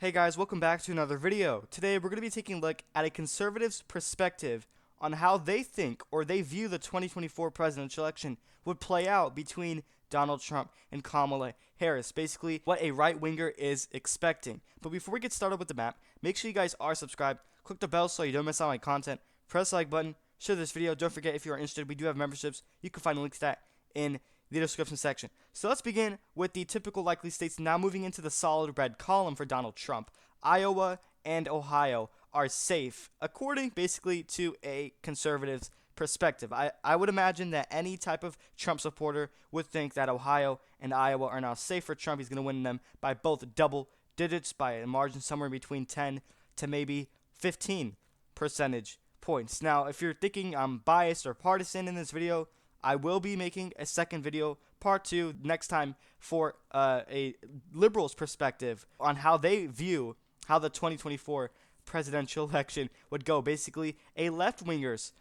Hey guys, welcome back to another video. Today we're going to be taking a look at a conservative's perspective on how they think or they view the 2024 presidential election would play out between Donald Trump and Kamala Harris. Basically, what a right-winger is expecting. But before we get started with the map, make sure you guys are subscribed, click the bell so you don't miss out on my content, press the like button, share this video. Don't forget, if you are interested, we do have memberships. You can find links to that in the description section. So let's begin with the typical likely states, now moving into the solid red column for Donald Trump. Iowa and Ohio are safe, according basically to a conservative's perspective. I would imagine that any type of Trump supporter would think that Ohio and Iowa are now safe for Trump. He's going to win them by both double digits, by a margin somewhere between 10 to maybe 15 percentage points. Now, if you're thinking I'm biased or partisan in this video, I will be making a second video, part 2, next time for a liberal's perspective on how they view how the 2024 presidential election would go. Basically, a left-winger's,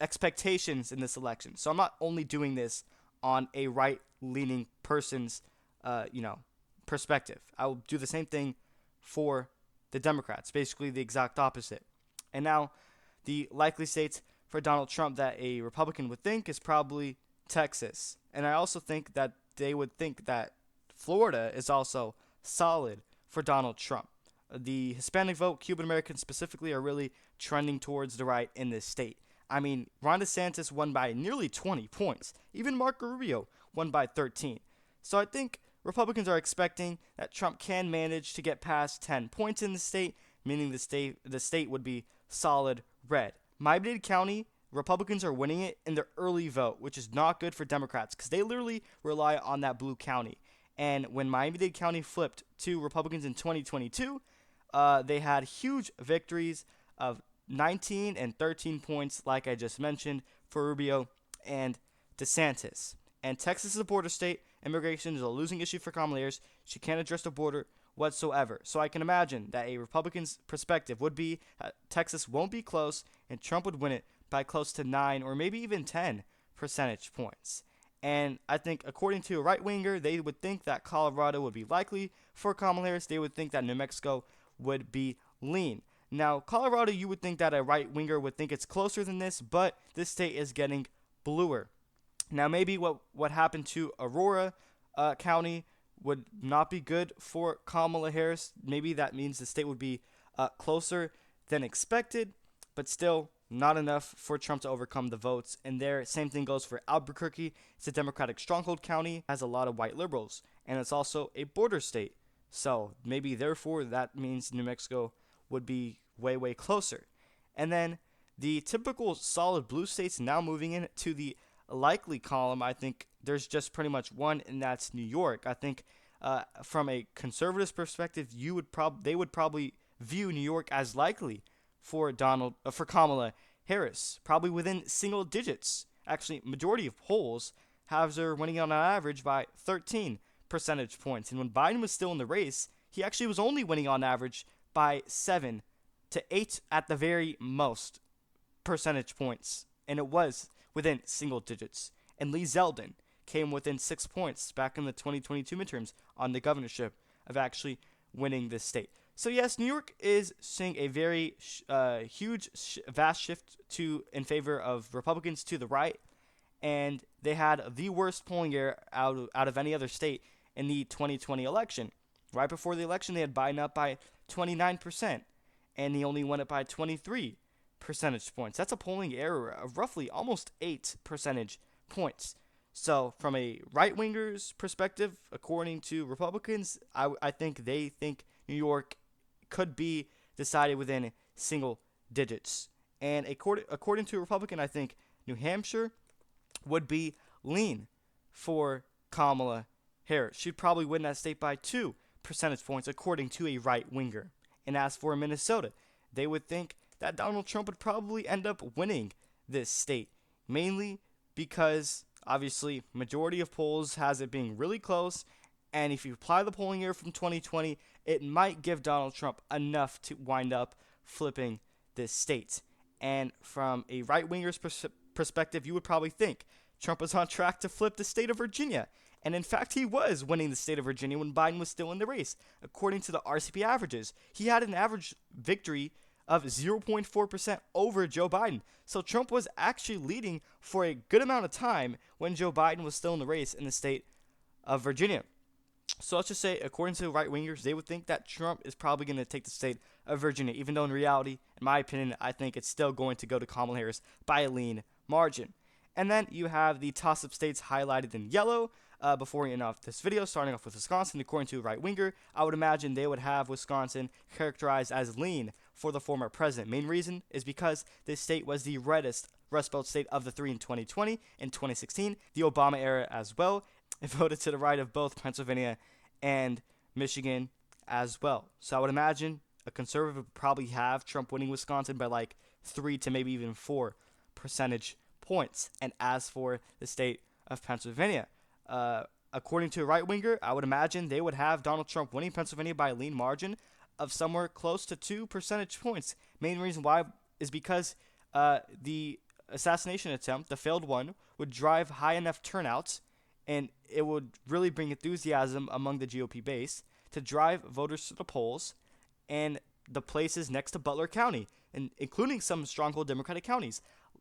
expectations in this election. So I'm not only doing this on a right-leaning person's, perspective. I will do the same thing for the Democrats, basically the exact opposite. And now, the likely states for Donald Trump that a Republican would think is probably Texas. And I also think that they would think that Florida is also solid for Donald Trump. The Hispanic vote, Cuban Americans specifically, are really trending towards the right in this state. I mean, Ron DeSantis won by nearly 20 points. Even Marco Rubio won by 13. So I think Republicans are expecting that Trump can manage to get past 10 points in the state, meaning the state would be solid red. Miami-Dade County, Republicans are winning it in their early vote, which is not good for Democrats because they literally rely on that blue county. And when Miami-Dade County flipped to Republicans in 2022, they had huge victories of 19 and 13 points, like I just mentioned, for Rubio and DeSantis. And Texas is a border state. Immigration is a losing issue for Kamala Harris. She can't address the border whatsoever. So I can imagine that a Republican's perspective would be Texas won't be close and Trump would win it by close to 9 or maybe even 10 percentage points. And I think according to a right-winger, they would think that Colorado would be likely for Kamala Harris. They would think that New Mexico would be lean. Now, Colorado, you would think that a right-winger would think it's closer than this, but this state is getting bluer. Now, maybe what happened to Aurora County would not be good for Kamala Harris. Maybe that means the state would be closer than expected, but still not enough for Trump to overcome the votes. And there, same thing goes for Albuquerque. It's a Democratic stronghold county, has a lot of white liberals, and it's also a border state. So maybe therefore that means New Mexico would be way, way closer. And then the typical solid blue states now moving into the likely column. I think there's just pretty much one, and that's New York. I think from a conservative perspective, they would probably view New York as likely for Kamala Harris, probably within single digits. Actually, majority of polls have her winning on average by 13 percentage points. And when Biden was still in the race, he actually was only winning on average by 7 to 8 at the very most percentage points. And it was within single digits. And Lee Zeldin came within 6 points back in the 2022 midterms on the governorship of actually winning this state. So yes, New York is seeing a very vast shift in favor of Republicans to the right, and they had the worst polling year out of any other state in the 2020 election. Right before the election, they had Biden up by 29%, and he only won it by 23 percentage points. That's a polling error of roughly almost 8 percentage points. So from a right-winger's perspective, according to Republicans, I think they think New York could be decided within single digits. And according to a Republican, I think New Hampshire would be lean for Kamala Harris. She'd probably win that state by 2 percentage points, according to a right-winger. And as for Minnesota, they would think that Donald Trump would probably end up winning this state, mainly because, obviously, majority of polls has it being really close, and if you apply the polling year from 2020, it might give Donald Trump enough to wind up flipping this state. And from a right-winger's perspective, you would probably think Trump is on track to flip the state of Virginia And in fact, he was winning the state of Virginia when Biden was still in the race. According to the RCP averages, he had an average victory of 0.4% over Joe Biden. So Trump was actually leading for a good amount of time when Joe Biden was still in the race in the state of Virginia. So let's just say, according to right wingers, they would think that Trump is probably going to take the state of Virginia, even though in reality, in my opinion, I think it's still going to go to Kamala Harris by a lean margin. And then you have the toss-up states highlighted in yellow. Before we end off this video, starting off with Wisconsin, according to right winger, I would imagine they would have Wisconsin characterized as lean for the former president. Main reason is because this state was the reddest Rust Belt state of the three in 2020 and 2016, the Obama era as well. It voted to the right of both Pennsylvania and Michigan as well. So I would imagine a conservative would probably have Trump winning Wisconsin by like 3 to maybe even 4 percentage points. And as for the state of Pennsylvania, according to a right winger, I would imagine they would have Donald Trump winning Pennsylvania by a lean margin of somewhere close to 2 percentage points. Main reason why is because the assassination attempt, the failed one, would drive high enough turnouts, and it would really bring enthusiasm among the GOP base to drive voters to the polls and the places next to Butler County, and including some stronghold Democratic counties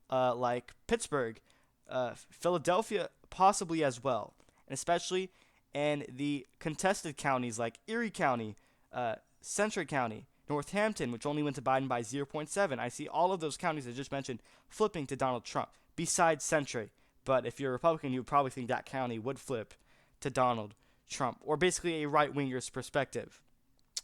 like Pittsburgh, Philadelphia, possibly as well, and especially in the contested counties like Erie County, Centre County, Northampton, which only went to Biden by 0.7. I see all of those counties I just mentioned flipping to Donald Trump, besides Centre. But if you're a Republican, you would probably think that county would flip to Donald Trump, or basically a right-winger's perspective.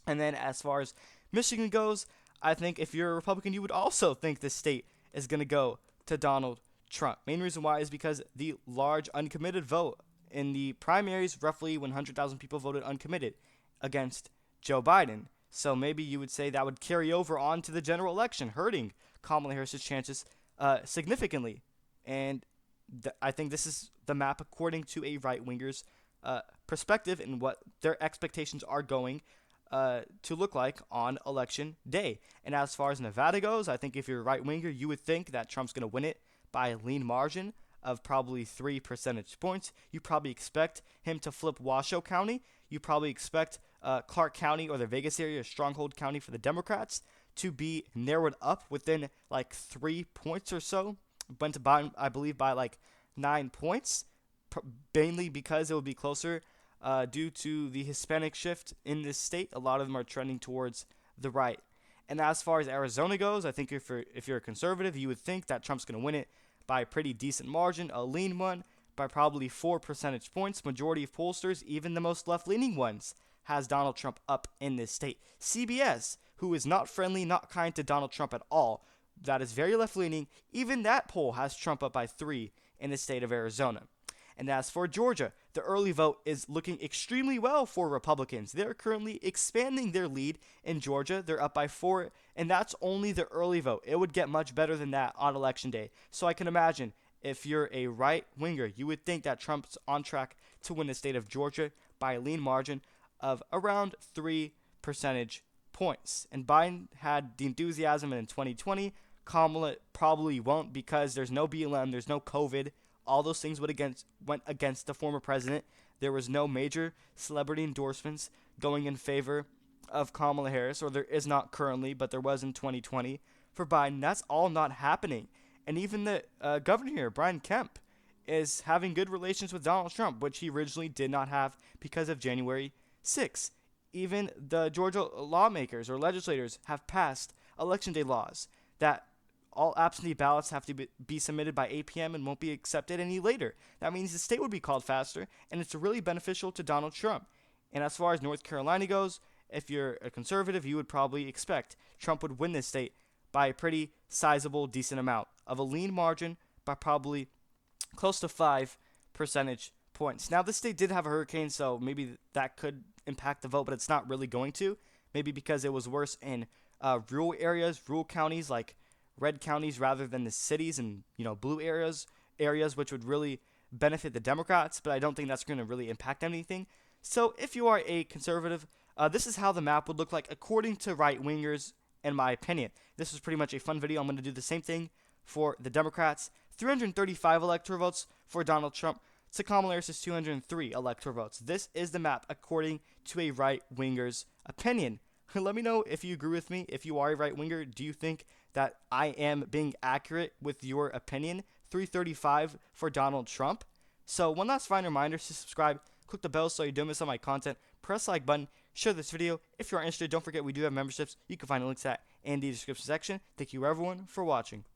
And then as far as Michigan goes, I think if you're a Republican, you would also think this state is going to go to Donald Trump. Main reason why is because the large uncommitted vote in the primaries, roughly 100,000 people voted uncommitted against Joe Biden. So maybe you would say that would carry over on to the general election, hurting Kamala Harris's chances significantly. And I think this is the map according to a right-winger's perspective and what their expectations are going to look like on election day. And as far as Nevada goes, I think if you're a right-winger, you would think that Trump's going to win it by a lean margin of probably 3 percentage points. You probably expect him to flip Washoe County. You probably expect Clark County or the Vegas area, Stronghold County for the Democrats, to be narrowed up within like 3 points or so. Went to Biden, I believe, by like 9 points, mainly because it would be closer due to the Hispanic shift in this state. A lot of them are trending towards the right. And as far as Arizona goes, I think if you're a conservative, you would think that Trump's going to win it by a pretty decent margin, a lean one, by probably 4 percentage points. Majority of pollsters, even the most left-leaning ones, has Donald Trump up in this state. CBS, who is not friendly, not kind to Donald Trump at all, that is very left-leaning, even that poll has Trump up by 3 in the state of Arizona. And as for Georgia, the early vote is looking extremely well for Republicans. They're currently expanding their lead in Georgia. They're up by 4, and that's only the early vote. It would get much better than that on Election Day. So I can imagine if you're a right-winger, you would think that Trump's on track to win the state of Georgia by a lean margin of around 3 percentage points. And Biden had the enthusiasm in 2020. Kamala probably won't because there's no BLM, there's no COVID. All those things went against the former president. There was no major celebrity endorsements going in favor of Kamala Harris, or there is not currently, but there was in 2020 for Biden. That's all not happening. And even the governor here, Brian Kemp, is having good relations with Donald Trump, which he originally did not have because of January 6th. Even the Georgia lawmakers or legislators have passed election day laws that all absentee ballots have to be submitted by 8 p.m. and won't be accepted any later. That means the state would be called faster, and it's really beneficial to Donald Trump. And as far as North Carolina goes, if you're a conservative, you would probably expect Trump would win this state by a pretty sizable, decent amount of a lean margin by probably close to 5 percentage points. Now, this state did have a hurricane, so maybe that could impact the vote, but it's not really going to. Maybe because it was worse in rural areas, rural counties like red counties rather than the cities and blue areas which would really benefit the Democrats, but I don't think that's going to really impact anything. So if you are a conservative, this is how the map would look like according to right-wingers, in my opinion. This was pretty much a fun video. I'm going to do the same thing for the Democrats. 335 electoral votes for Donald Trump, to Kamala Harris's 203 electoral votes. This is the map according to a right-winger's opinion. Let me know if you agree with me. If you are a right-winger, do you think that I am being accurate with your opinion? 335 for Donald Trump. So one last final reminder to subscribe, click the bell so you don't miss on my content, press the like button, share this video. If you are interested, don't forget we do have memberships. You can find the links to that in the description section. Thank you everyone for watching.